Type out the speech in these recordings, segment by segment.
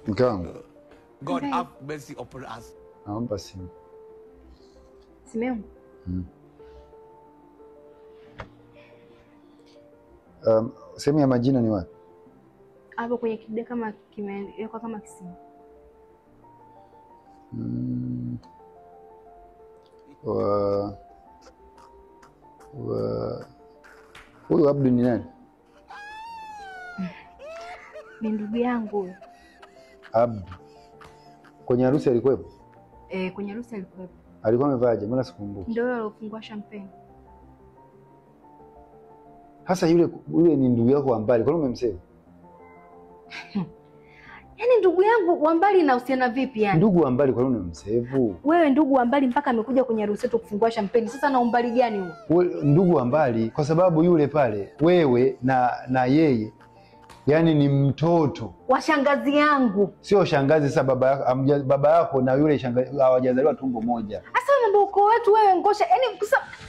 Mke wangu. God have mercy upon us. Naomba simu. Simu yangu? Sehemu ya majina ni wapi? Hapo kwenye kidude kama kimewekwa kama kisimu. Huyu Abdu ni nani? Ni ndugu yangu. Abdu. Kwenye harusi alikuwepo? Kwenye harusi alikuwepo. Alikuwa amevaje? Mbona sikumbuki? Ndio yule alofungua champagne. Hasa yule ni ndugu yako wa mbali, kwa nini umemsema? Yaani ndugu yangu wa mbali inahusiana vipi yani? Ndugu wa mbali kwa nini unamsevu? Wewe ndugu wa mbali mpaka amekuja kwenye harusi yetu kufungua champagne. Sasa na umbali gani huo? Ndugu wa mbali kwa sababu yule pale wewe na yeye yani ni mtoto wa shangazi yangu. Sio shangazi. Sasa baba yako na yule shangazi hawajazaliwa tumbo moja. Sasa mambo uko wetu wewe Ngosha. Yaani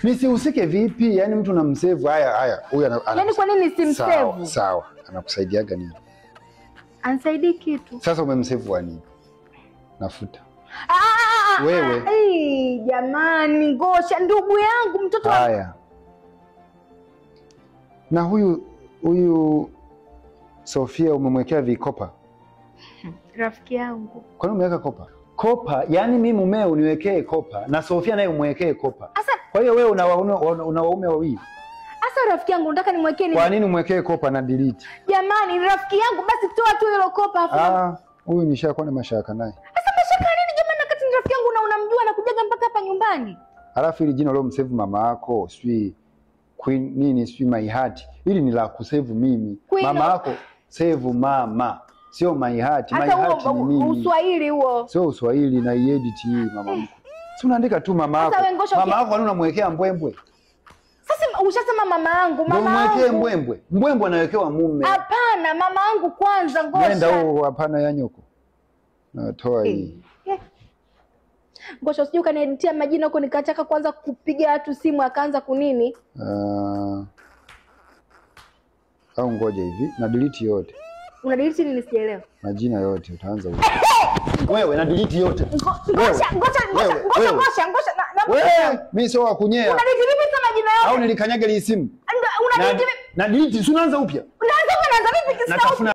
nisihusike vipi? Yaani mtu unamsave haya. Huyu yaani kwa nini simsave? Sawa. Anakusaidiaga nini? Ansaidii kitu. Sasa umemsave wa nini? Nafuta. Wewe. Jamani Ngosha, ndugu yangu mtoto. Haya. Na huyu Sofia umemwekea vikopa? Rafiki yangu. Kwa nini umeweka kopa? Kopa, yani mimi mumeo uniwekee kopa na Sofia naye umwekee kopa. Kwa hiyo wewe una waume wawili. Asa rafiki yangu nataka nimwekee nini? Kwa nini umwekee kopa na delete? Jamani rafiki yangu basi toa tu hilo kopa hapo. Huyu nishakuwa na mashaka naye. Sasa mashaka nini jamani, wakati ni rafiki yangu na unamjua na kujaga mpaka hapa nyumbani? Alafu ili jina leo msave mama yako, sijui Queen nini, sijui my heart. Hili ni la kusave mimi. Mama yako save mama. Sio my heart. My heart ni mimi. Uswahili huo. Sio Uswahili na edit hii mama mko. Si unaandika tu mama yako. Mama yako unamwekea mbwembwe. Sasa ushasema mama yangu, mama yangu. Mwekee mbwembwe. Mbwembwe anawekewa mume. Hapana, mama yangu kwanza Ngosha. Nenda huo hapana ya nyoko. Natoa hii. Ngosha usije ukanieditia majina huko nikataka kwanza kupiga watu simu akaanza kunini? Au ngoja hivi, na delete yote. Una delete nini sijaelewa? Majina yote utaanza wewe na delete yote. Ngosha. Wewe mimi sio wa kunyea. Una delete vipi sasa majina yote? Au nilikanyage ile simu? Una delete na delete si unaanza upya. Unaanza vipi kisa?